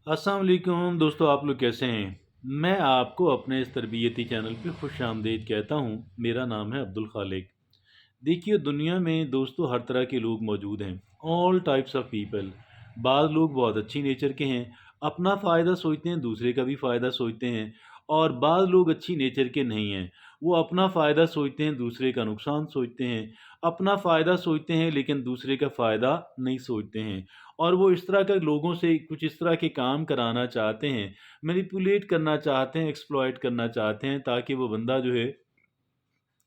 अस्सलाम वालेकुम दोस्तों, आप लोग कैसे हैं? मैं आपको अपने इस तरबियती चैनल पे खुश आमदीद कहता हूँ। मेरा नाम है अब्दुल खालिक। देखिए, दुनिया में दोस्तों हर तरह के लोग मौजूद हैं, ऑल टाइप्स ऑफ पीपल। बाज़ लोग बहुत अच्छी नेचर के हैं, अपना फ़ायदा सोचते हैं, दूसरे का भी फ़ायदा सोचते हैं। और बाज़ लोग अच्छी नेचर के नहीं हैं, वो अपना फ़ायदा सोचते हैं, दूसरे का नुकसान सोचते हैं। अपना फ़ायदा सोचते हैं लेकिन दूसरे का फ़ायदा नहीं सोचते हैं। और वो इस तरह का लोगों से कुछ इस तरह के काम कराना चाहते हैं, मैनिपुलेट करना चाहते हैं, एक्सप्लॉइट करना चाहते हैं, ताकि वो बंदा जो है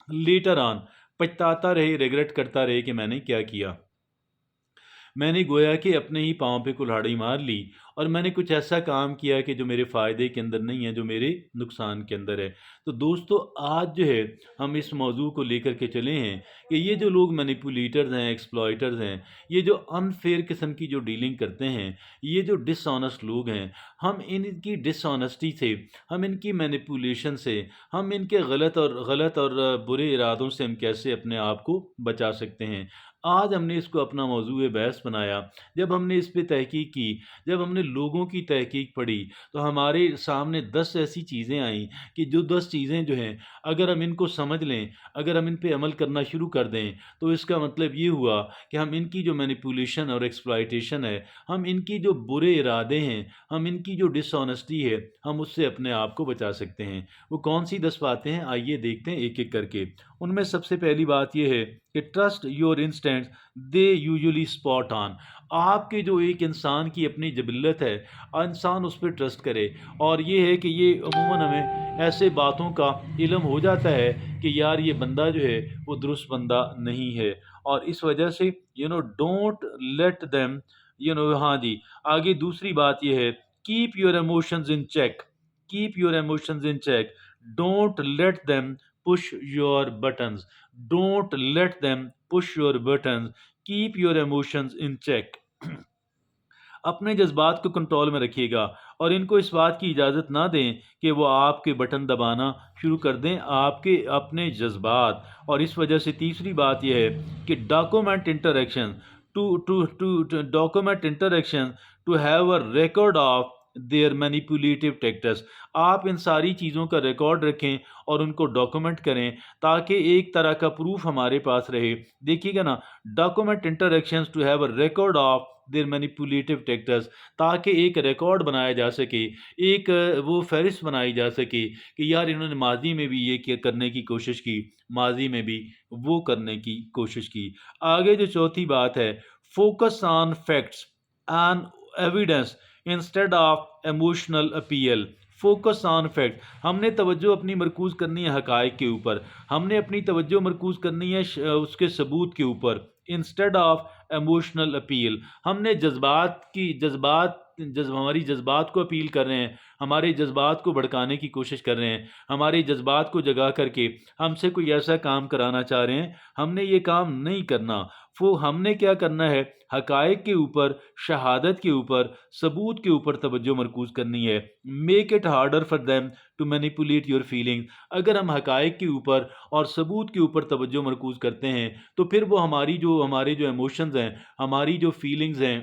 लेटर ऑन पछताता रहे, रिग्रेट करता रहे कि मैंने क्या किया। मैंने गोया कि अपने ही पाँव पे कुल्हाड़ी मार ली और मैंने कुछ ऐसा काम किया कि जो मेरे फ़ायदे के अंदर नहीं है, जो मेरे नुकसान के अंदर है। तो दोस्तों, आज जो है हम इस मौज़ू को लेकर के चले हैं कि ये जो लोग मैनिपुलेटर्स हैं, एक्सप्लॉइटर्स हैं, ये जो अनफ़ेयर किस्म की जो डीलिंग करते हैं, ये जो डिसऑनेस्ट लोग हैं, हम इनकी डिसऑनेस्टी से, हम इनकी मैनिपुलेशन से, हम इनके गलत और बुरे इरादों से हम कैसे अपने आप को बचा सकते हैं। आज हमने इसको अपना मौज़ूए बहस बनाया। जब हमने इस पे तहकीक की, जब हमने लोगों की तहकीक पढ़ी, तो हमारे सामने 10 ऐसी चीज़ें आईं कि जो 10 चीज़ें जो हैं, अगर हम इनको समझ लें, अगर हम इन पे अमल करना शुरू कर दें, तो इसका मतलब ये हुआ कि हम इनकी जो मैनिपुलेशन और एक्सप्लॉइटेशन है, हम इनकी जो बुरे इरादे हैं, हम इनकी जो डिसऑनेस्टी है, हम उससे अपने आप को बचा सकते हैं। वो कौन-सी 10 बातें हैं, आइए देखते हैं एक-एक करके। उनमें सबसे पहली बात ये है कि trust your instincts, they usually spot on. आपके जो एक इंसान की अपनी जिबिल्लत है, इंसान उस पर ट्रस्ट करे। और ये है कि ये अमूमन हमें ऐसे बातों का इल्म हो जाता है कि यार ये बंदा जो है वो दुरुस्त बंदा नहीं है। और इस वजह से डोंट लेट देम हाँ जी। आगे दूसरी बात ये है, keep your emotions in check, keep your emotions in check, don't let them push your buttons, don't let them push your buttons, keep your emotions in check. अपने जज्बात को कंट्रोल में रखिएगा और इनको इस बात की इजाज़त ना दें कि वो आपके बटन दबाना शुरू कर दें, आपके अपने जज्बात। और इस वजह से तीसरी बात यह है कि document interaction, to document interaction, to have a record of their manipulative tactics. आप इन सारी चीज़ों का रिकॉर्ड रखें और उनको डॉक्यूमेंट करें, ताकि एक तरह का प्रूफ हमारे पास रहे। देखिएगा ना, document interactions to have a record of their manipulative tactics, ताकि एक रिकॉर्ड बनाया जा सके, एक वो फहरिस्त बनाई जा सके कि यार इन्होंने माजी में भी ये करने की कोशिश की, माजी में भी वो करने की कोशिश की। आगे जो चौथी बात है, focus on facts and evidence instead of emotional appeal. Focus on fact, हमने तवज्जो अपनी मरकूज़ करनी है हकायक के ऊपर, हमने अपनी तवज्जो मरकूज़ करनी है उसके सबूत के ऊपर, इंस्टेड ऑफ इमोशनल अपील। हमने हमारी जज्बात को अपील कर रहे हैं, हमारे जज्बात को भड़काने की कोशिश कर रहे हैं, हमारे जज्बात को जगा करके हमसे कोई ऐसा काम कराना चाह रहे हैं। हमने ये काम नहीं करना। वो हमने क्या करना है, हकायक के ऊपर, शहादत के ऊपर, सबूत के ऊपर तवज्जो मरकूज़ करनी है। Make it harder for them to manipulate your feelings. अगर हम हकायक के ऊपर और सबूत के ऊपर तवज्जो मरकूज़ करते हैं, तो फिर वो हमारे जो इमोशंस हैं, हमारी जो फीलिंग्स हैं,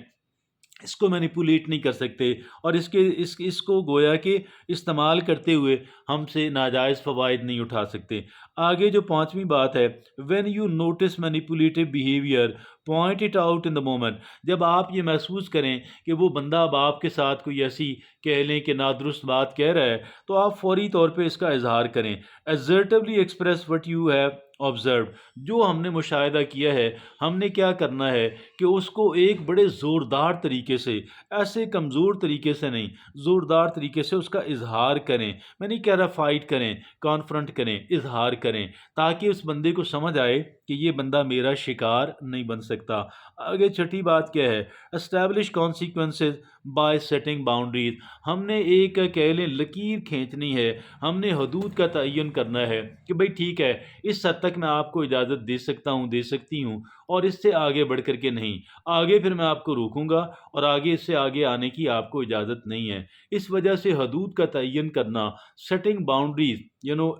इसको मैनिपुलेट नहीं कर सकते। और इसको गोया कि इस्तेमाल करते हुए हमसे नाजायज़ फ़वाइद नहीं उठा सकते। आगे जो पाँचवीं बात है, when you notice manipulative behaviour, point it out in the moment. जब आप ये महसूस करें कि वो बंदा अब आपके साथ कोई ऐसी कह लें कि नादुरुस्त बात कह रहा है, तो आप फौरी तौर पे इसका इज़हार करें। Assertively express what you have observed. जो हमने मुशाहिदा किया है, हमने क्या करना है कि उसको एक बड़े ज़ोरदार तरीके से, ऐसे कमज़ोर तरीके से नहीं, ज़ोरदार तरीके से उसका इज़हार करें। मैं नहीं कह रहा फ़ाइट करें, कॉन्फ्रंट करें, इज़हार करें, ताकि उस बंदे को समझ आए कि ये बंदा मेरा शिकार नहीं बन सकता। आगे छठी बात क्या है, establish consequences bye setting boundaries. हमने एक कह लें लकीर खींचनी है, हमने हदूद का तयन करना है कि भाई ठीक है, इस हद तक मैं आपको इजाज़त दे सकता हूँ, दे सकती हूँ, और इससे आगे बढ़ कर के नहीं। आगे फिर मैं आपको रोकूंगा और आगे इससे आगे आने की आपको इजाज़त नहीं है। इस वजह से हदूद का तयन करना, setting boundaries,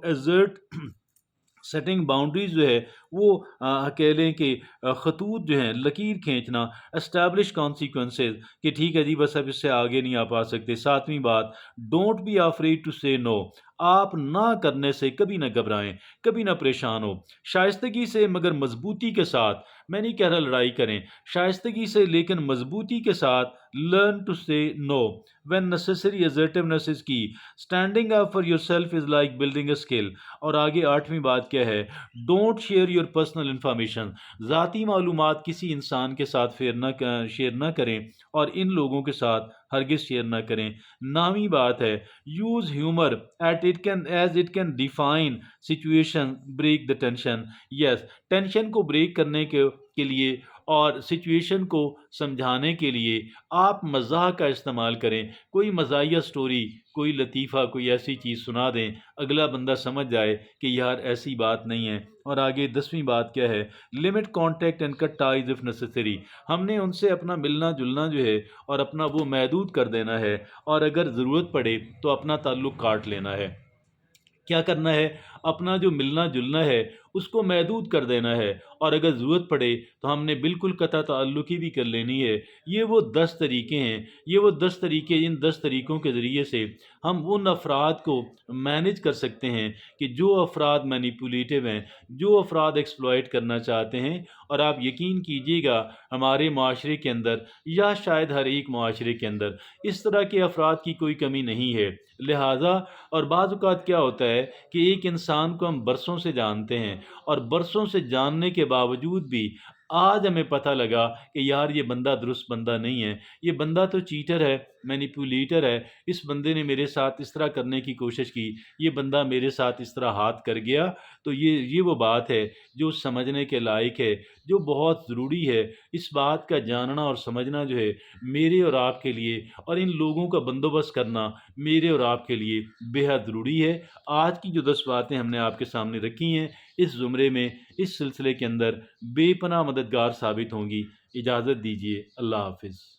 assert setting boundaries जो है وہ کہہ لیں کہ خطوط جو ہیں لکیر کھینچنا، اسٹیبلش کانسیکوینسز کہ ٹھیک ہے جی بس اب اس سے آگے نہیں آپ آ سکتے۔ ساتویں بات، ڈونٹ بی افریڈ ٹو سے نو، آپ نہ کرنے سے کبھی نہ گھبرائیں، کبھی نہ پریشان ہو، شائستگی سے مگر مضبوطی کے ساتھ، میں نہیں کہہ رہا لڑائی کریں، شائستگی سے لیکن مضبوطی کے ساتھ learn to say no when necessary assertiveness is key standing up for yourself is like building a skill۔ اور آگے آٹھویں بات کیا ہے، don't share your personal information, ذاتی معلومات کسی انسان کے ساتھ شیئر نہ کریں اور ان لوگوں کے ساتھ ہرگز شیئر نہ کریں۔ نامی بات ہے، use humour at it can ease it can define situation break the tension. Yes, tension کو بریک کرنے کے لیے اور سچویشن کو سمجھانے کے لیے آپ مزاح کا استعمال کریں، کوئی مزاحیہ سٹوری، کوئی لطیفہ، کوئی ایسی چیز سنا دیں، اگلا بندہ سمجھ جائے کہ یار ایسی بات نہیں ہے۔ اور آگے دسویں بات کیا ہے، limit contact and cut ties if necessary, ہم نے ان سے اپنا ملنا جلنا جو ہے اور اپنا وہ محدود کر دینا ہے، اور اگر ضرورت پڑے تو اپنا تعلق کاٹ لینا ہے۔ کیا کرنا ہے، اپنا جو ملنا جلنا ہے اس کو محدود کر دینا ہے، اور اگر ضرورت پڑے تو ہم نے بالکل قطع تعلقی بھی کر لینی ہے۔ یہ وہ 10 طریقے ہیں، یہ وہ 10 طریقے، ان 10 طریقوں کے ذریعے سے ہم ان افراد کو مینج کر سکتے ہیں کہ جو افراد مینیپولیٹو ہیں، جو افراد ایکسپلائٹ کرنا چاہتے ہیں۔ اور آپ یقین کیجئے گا ہمارے معاشرے کے اندر یا شاید ہر ایک معاشرے کے اندر اس طرح کے افراد کی کوئی کمی نہیں ہے۔ لہٰذا اور بعض اوقات کیا ہوتا ہے کہ ایک انسان کو ہم برسوں سے جانتے ہیں، اور برسوں سے جاننے کے باوجود بھی آج ہمیں پتہ لگا کہ یار یہ بندہ درست بندہ نہیں ہے، یہ بندہ تو چیٹر ہے، مینیپولیٹر ہے، اس بندے نے میرے ساتھ اس طرح کرنے کی کوشش کی، یہ بندہ میرے ساتھ اس طرح ہاتھ کر گیا۔ تو یہ وہ بات ہے جو سمجھنے کے لائق ہے، جو بہت ضروری ہے۔ اس بات کا جاننا اور سمجھنا جو ہے میرے اور آپ کے لیے، اور ان لوگوں کا بندوبست کرنا میرے اور آپ کے لیے بے حد ضروری ہے۔ آج کی جو 10 باتیں ہم نے آپ کے سامنے رکھی ہیں، اس زمرے میں، اس سلسلے کے اندر بے پناہ مددگار ثابت ہوں گی۔ اجازت دیجیے، اللہ حافظ۔